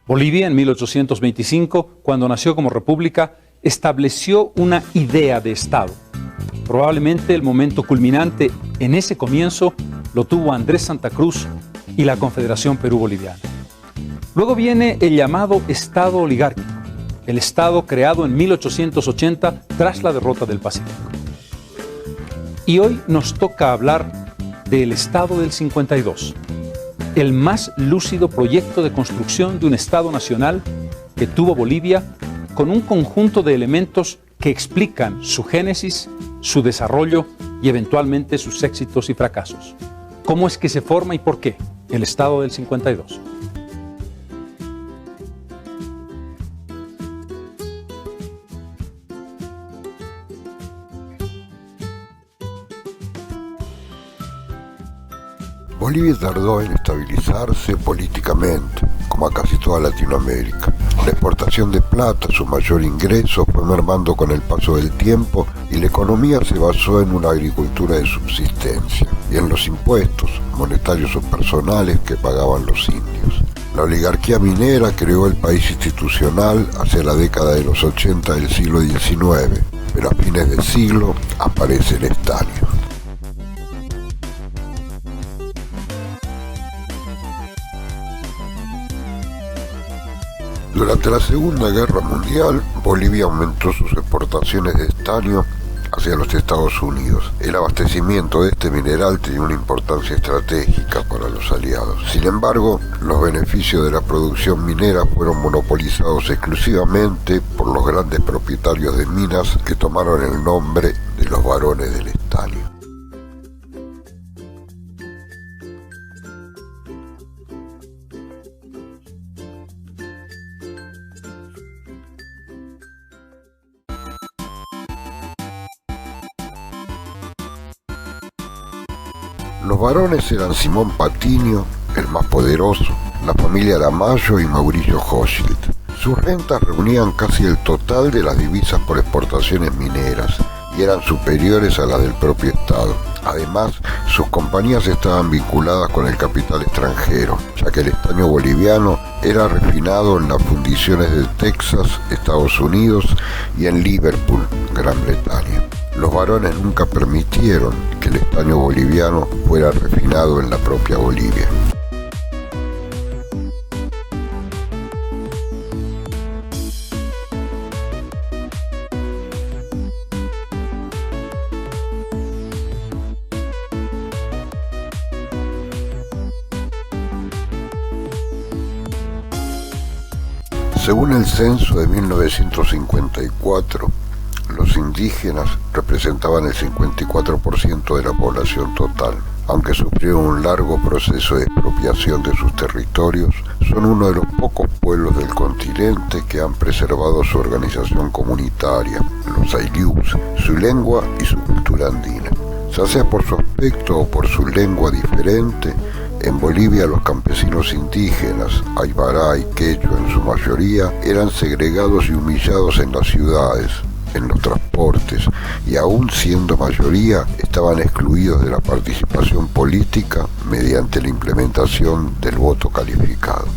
Bolivia, en 1825, cuando nació como república, estableció una idea de Estado. Probablemente el momento culminante en ese comienzo lo tuvo Andrés Santa Cruz y la Confederación Perú-Boliviana. Luego viene el llamado Estado oligárquico, el Estado creado en 1880 tras la derrota del Pacífico. Y hoy nos toca hablar del Estado del 52, el más lúcido proyecto de construcción de un Estado nacional que tuvo Bolivia, con un conjunto de elementos que explican su génesis, su desarrollo y eventualmente sus éxitos y fracasos. ¿Cómo es que se forma y por qué el Estado del 52? Bolivia tardó en estabilizarse políticamente, como a casi toda Latinoamérica. La exportación de plata, su mayor ingreso, fue mermando con el paso del tiempo y la economía se basó en una agricultura de subsistencia y en los impuestos, monetarios o personales, que pagaban los indios. La oligarquía minera creó el país institucional hacia la década de los 80 del siglo XIX, pero a fines del siglo aparece el estaño. Durante la Segunda Guerra Mundial, Bolivia aumentó sus exportaciones de estaño hacia los Estados Unidos. El abastecimiento de este mineral tenía una importancia estratégica para los aliados. Sin embargo, los beneficios de la producción minera fueron monopolizados exclusivamente por los grandes propietarios de minas que tomaron el nombre de los varones del estaño. Los varones eran Simón Patiño, el más poderoso, la familia Aramayo y Mauricio Hochschild. Sus rentas reunían casi el total de las divisas por exportaciones mineras y eran superiores a las del propio Estado. Además, sus compañías estaban vinculadas con el capital extranjero, ya que el estaño boliviano era refinado en las fundiciones de Texas, Estados Unidos, y en Liverpool, Gran Bretaña. Los varones nunca permitieron que el estaño boliviano fuera refinado en la propia Bolivia. Según el censo de 1954, los indígenas representaban el 54% de la población total. Aunque sufrieron un largo proceso de expropiación de sus territorios, son uno de los pocos pueblos del continente que han preservado su organización comunitaria, los ayllús, su lengua y su cultura andina. Ya sea por su aspecto o por su lengua diferente, en Bolivia los campesinos indígenas, aybará y quechua en su mayoría, eran segregados y humillados en las ciudades, en los transportes, y aún siendo mayoría, estaban excluidos de la participación política mediante la implementación del voto calificado.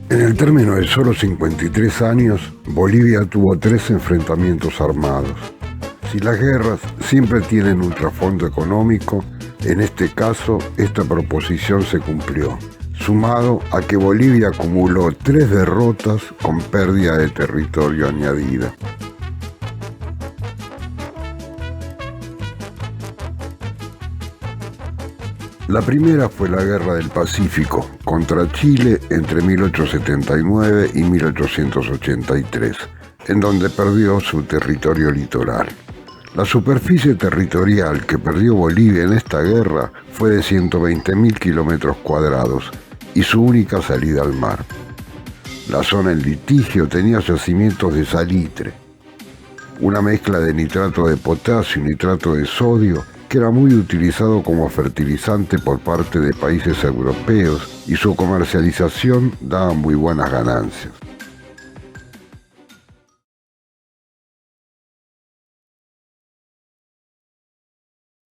En el término de solo 53 años, Bolivia tuvo 3 enfrentamientos armados. Si las guerras siempre tienen un trasfondo económico, en este caso esta proposición se cumplió, sumado a que Bolivia acumuló 3 derrotas con pérdida de territorio añadida. La primera fue la Guerra del Pacífico contra Chile entre 1879 y 1883, en donde perdió su territorio litoral. La superficie territorial que perdió Bolivia en esta guerra fue de 120.000 kilómetros cuadrados y su única salida al mar. La zona en litigio tenía yacimientos de salitre, una mezcla de nitrato de potasio y nitrato de sodio que era muy utilizado como fertilizante por parte de países europeos y su comercialización daba muy buenas ganancias.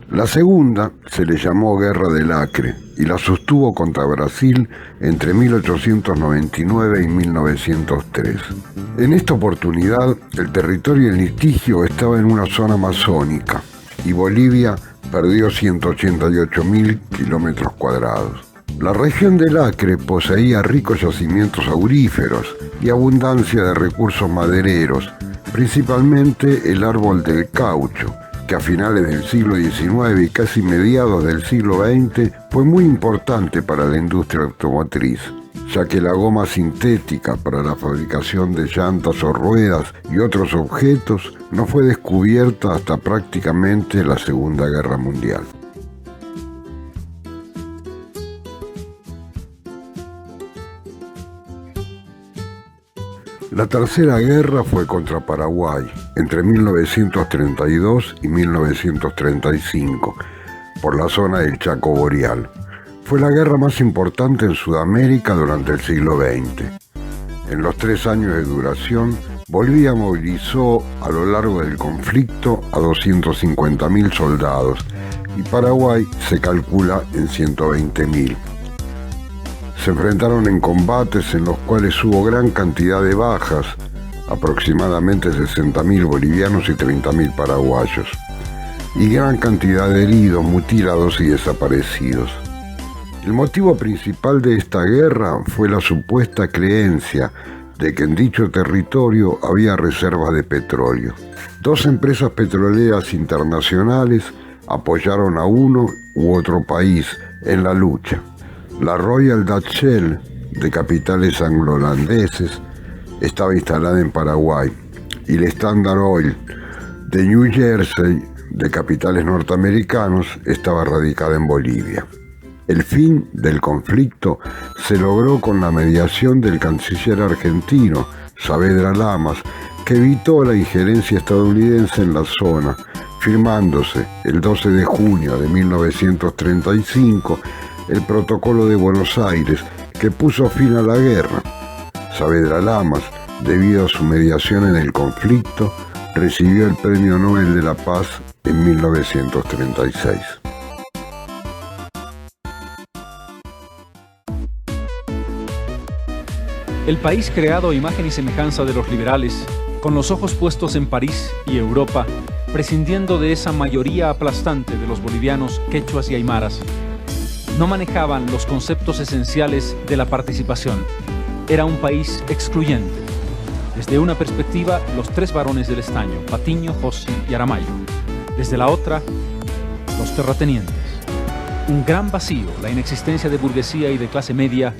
La segunda se le llamó Guerra del Acre y la sostuvo contra Brasil entre 1899 y 1903. En esta oportunidad, el territorio en litigio estaba en una zona amazónica y Bolivia perdió 188.000 kilómetros cuadrados. La región del Acre poseía ricos yacimientos auríferos y abundancia de recursos madereros, principalmente el árbol del caucho, que a finales del siglo XIX y casi mediados del siglo XX fue muy importante para la industria automotriz, ya que la goma sintética para la fabricación de llantas o ruedas y otros objetos no fue descubierta hasta prácticamente la Segunda Guerra Mundial. La tercera guerra fue contra Paraguay, entre 1932 y 1935, por la zona del Chaco Boreal. Fue la guerra más importante en Sudamérica durante el siglo XX. En los 3 años de duración, Bolivia movilizó a lo largo del conflicto a 250.000 soldados y Paraguay se calcula en 120.000. Se enfrentaron en combates en los cuales hubo gran cantidad de bajas, aproximadamente 60.000 bolivianos y 30.000 paraguayos, y gran cantidad de heridos, mutilados y desaparecidos. El motivo principal de esta guerra fue la supuesta creencia de que en dicho territorio había reservas de petróleo. 2 empresas petroleras internacionales apoyaron a uno u otro país en la lucha. La Royal Dutch Shell, de capitales anglo-holandeses, estaba instalada en Paraguay, y la Standard Oil, de New Jersey, de capitales norteamericanos, estaba radicada en Bolivia. El fin del conflicto se logró con la mediación del canciller argentino, Saavedra Lamas, que evitó la injerencia estadounidense en la zona, firmándose el 12 de junio de 1935 el Protocolo de Buenos Aires, que puso fin a la guerra. Saavedra Lamas, debido a su mediación en el conflicto, recibió el Premio Nobel de la Paz en 1936. El país creado a imagen y semejanza de los liberales, con los ojos puestos en París y Europa, prescindiendo de esa mayoría aplastante de los bolivianos, quechuas y aymaras, no manejaban los conceptos esenciales de la participación. Era un país excluyente. Desde una perspectiva, los 3 varones del estaño, Patiño, Jossi y Aramayo. Desde la otra, los terratenientes. Un gran vacío, la inexistencia de burguesía y de clase media,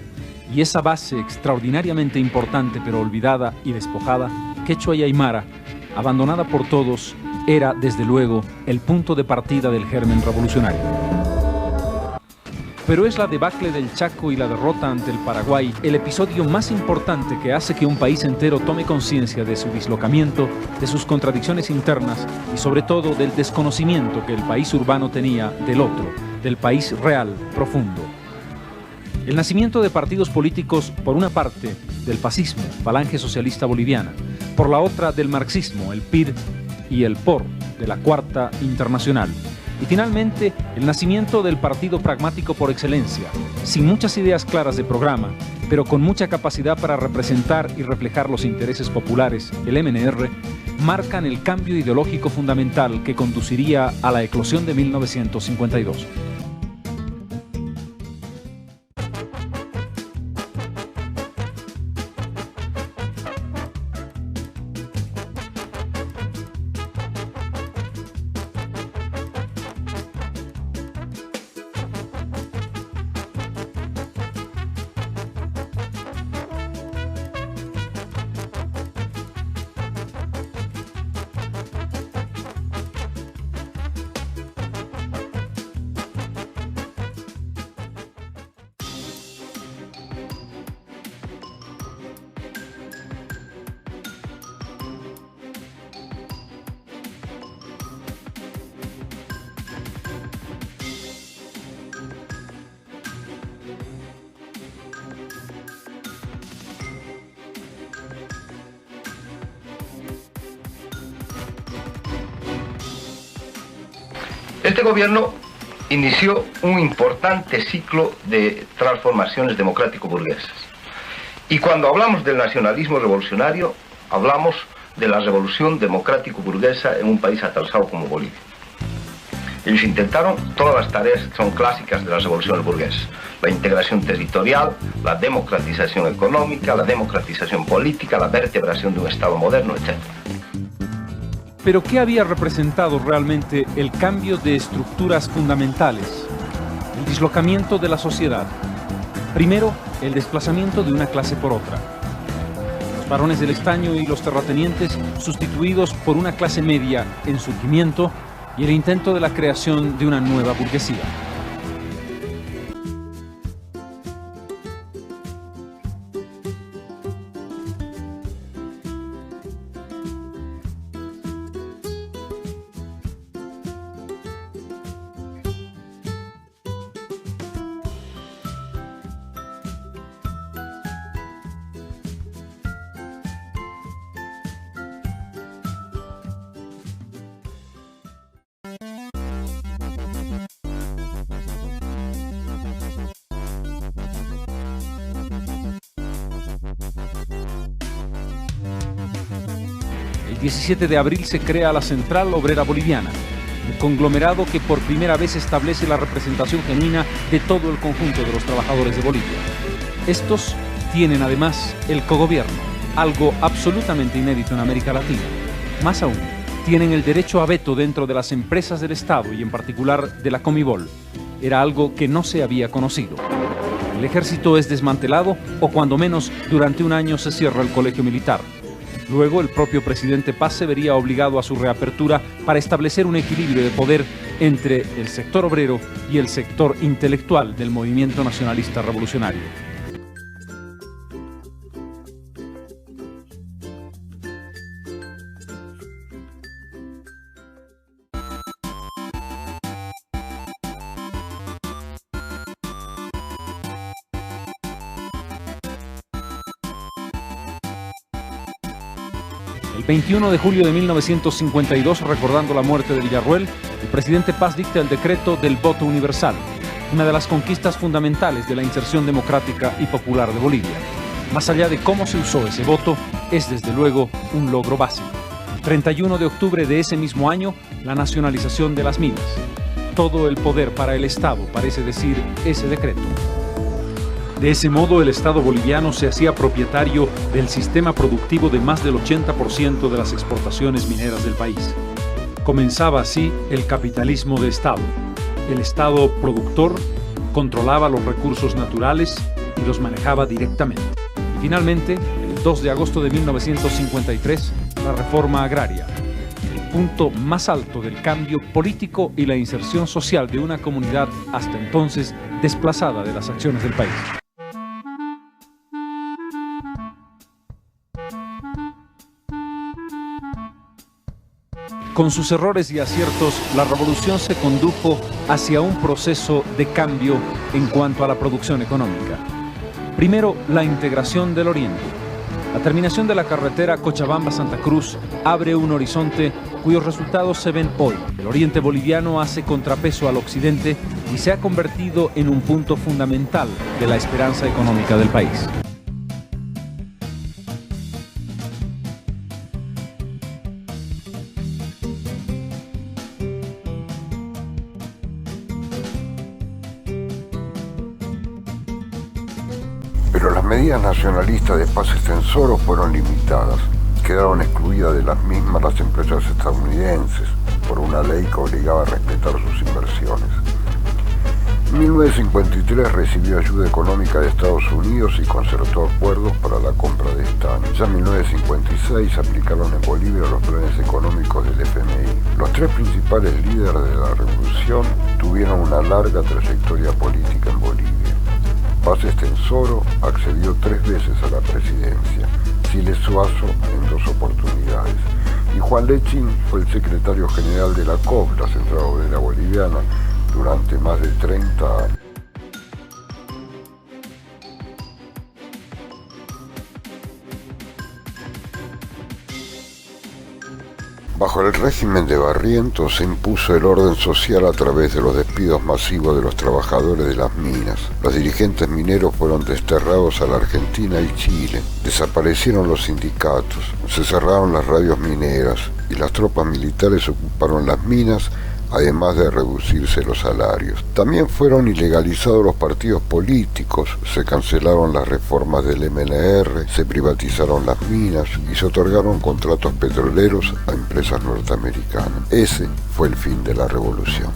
y esa base extraordinariamente importante pero olvidada y despojada, quechua y aymara, abandonada por todos, era, desde luego, el punto de partida del germen revolucionario. Pero es la debacle del Chaco y la derrota ante el Paraguay el episodio más importante que hace que un país entero tome conciencia de su dislocamiento, de sus contradicciones internas y sobre todo del desconocimiento que el país urbano tenía del otro, del país real, profundo. El nacimiento de partidos políticos, por una parte, del fascismo, Falange Socialista Boliviana, por la otra, del marxismo, el PIR y el POR, de la Cuarta Internacional. Y finalmente, el nacimiento del partido pragmático por excelencia, sin muchas ideas claras de programa, pero con mucha capacidad para representar y reflejar los intereses populares, el MNR, marcan el cambio ideológico fundamental que conduciría a la eclosión de 1952. Este gobierno inició un importante ciclo de transformaciones democrático-burguesas. Y cuando hablamos del nacionalismo revolucionario, hablamos de la revolución democrático-burguesa en un país atrasado como Bolivia. Ellos intentaron todas las tareas que son clásicas de las revoluciones burguesas: la integración territorial, la democratización económica, la democratización política, la vertebración de un Estado moderno, etc. Pero ¿qué había representado realmente el cambio de estructuras fundamentales? El dislocamiento de la sociedad. Primero, el desplazamiento de una clase por otra. Los varones del estaño y los terratenientes sustituidos por una clase media en surgimiento, y el intento de la creación de una nueva burguesía. El 17 de abril se crea la Central Obrera Boliviana, un conglomerado que por primera vez establece la representación genuina de todo el conjunto de los trabajadores de Bolivia. Estos tienen además el cogobierno, algo absolutamente inédito en América Latina. Más aún, tienen el derecho a veto dentro de las empresas del Estado y en particular de la Comibol. Era algo que no se había conocido. El ejército es desmantelado o cuando menos durante un año se cierra el colegio militar. Luego el propio presidente Paz se vería obligado a su reapertura para establecer un equilibrio de poder entre el sector obrero y el sector intelectual del movimiento nacionalista revolucionario. El 21 de julio de 1952, recordando la muerte de Villarroel, el presidente Paz dicta el decreto del voto universal, una de las conquistas fundamentales de la inserción democrática y popular de Bolivia. Más allá de cómo se usó ese voto, es desde luego un logro básico. El 31 de octubre de ese mismo año, la nacionalización de las minas. Todo el poder para el Estado, parece decir ese decreto. De ese modo, el Estado boliviano se hacía propietario del sistema productivo de más del 80% de las exportaciones mineras del país. Comenzaba así el capitalismo de Estado. El Estado productor controlaba los recursos naturales y los manejaba directamente. Y finalmente, el 2 de agosto de 1953, la reforma agraria. El punto más alto del cambio político y la inserción social de una comunidad hasta entonces desplazada de las acciones del país. Con sus errores y aciertos, la revolución se condujo hacia un proceso de cambio en cuanto a la producción económica. Primero, la integración del Oriente. La terminación de la carretera Cochabamba-Santa Cruz abre un horizonte cuyos resultados se ven hoy. El Oriente boliviano hace contrapeso al Occidente y se ha convertido en un punto fundamental de la esperanza económica del país. Pero las medidas nacionalistas de Paz Estenssoro fueron limitadas. Quedaron excluidas de las mismas las empresas estadounidenses por una ley que obligaba a respetar sus inversiones. En 1953 recibió ayuda económica de Estados Unidos y concertó acuerdos para la compra de estaño. Ya en 1956 se aplicaron en Bolivia los planes económicos del FMI. Los tres principales líderes de la revolución tuvieron una larga trayectoria política en Bolivia. Paz Estenssoro accedió 3 veces a la presidencia, Siles Suazo en 2 oportunidades, y Juan Lechín fue el secretario general de la COB, la Central Obrera Boliviana, durante más de 30 años. Bajo el régimen de Barrientos se impuso el orden social a través de los despidos masivos de los trabajadores de las minas. Los dirigentes mineros fueron desterrados a la Argentina y Chile. Desaparecieron los sindicatos, se cerraron las radios mineras y las tropas militares ocuparon las minas, además de reducirse los salarios. También fueron ilegalizados los partidos políticos, se cancelaron las reformas del MNR, se privatizaron las minas y se otorgaron contratos petroleros a empresas norteamericanas. Ese fue el fin de la revolución.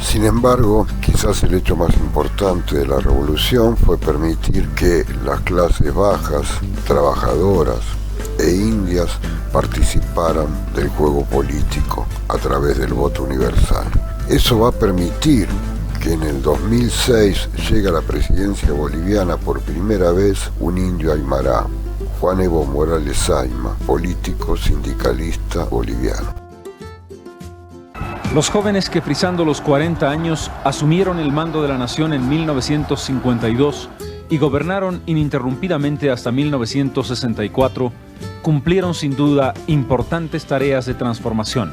Sin embargo, quizás el hecho más importante de la revolución fue permitir que las clases bajas, trabajadoras e indias participaran del juego político a través del voto universal. Eso va a permitir que en el 2006 llegue a la presidencia boliviana por primera vez un indio aymara, Juan Evo Morales Saima, político sindicalista boliviano. Los jóvenes que frisando los 40 años asumieron el mando de la nación en 1952 y gobernaron ininterrumpidamente hasta 1964, cumplieron sin duda importantes tareas de transformación,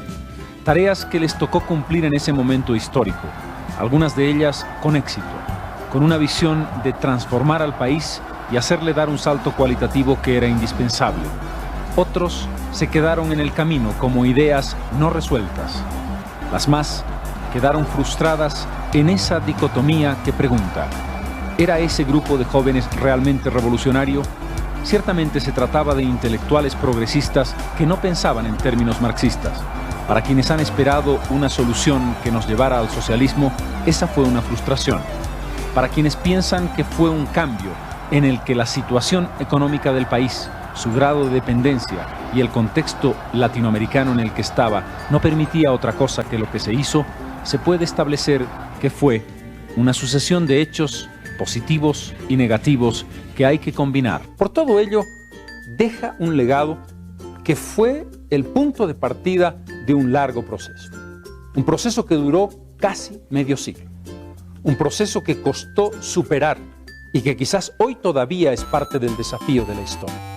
tareas que les tocó cumplir en ese momento histórico, algunas de ellas con éxito, con una visión de transformar al país y hacerle dar un salto cualitativo que era indispensable. Otros se quedaron en el camino como ideas no resueltas. Las más quedaron frustradas en esa dicotomía que pregunta: ¿era ese grupo de jóvenes realmente revolucionario? Ciertamente se trataba de intelectuales progresistas que no pensaban en términos marxistas. Para quienes han esperado una solución que nos llevara al socialismo, esa fue una frustración. Para quienes piensan que fue un cambio en el que la situación económica del país, su grado de dependencia y el contexto latinoamericano en el que estaba no permitía otra cosa que lo que se hizo, se puede establecer que fue una sucesión de hechos positivos y negativos que hay que combinar. Por todo ello, deja un legado que fue el punto de partida de un largo proceso. Un proceso que duró casi medio siglo. Un proceso que costó superar y que quizás hoy todavía es parte del desafío de la historia.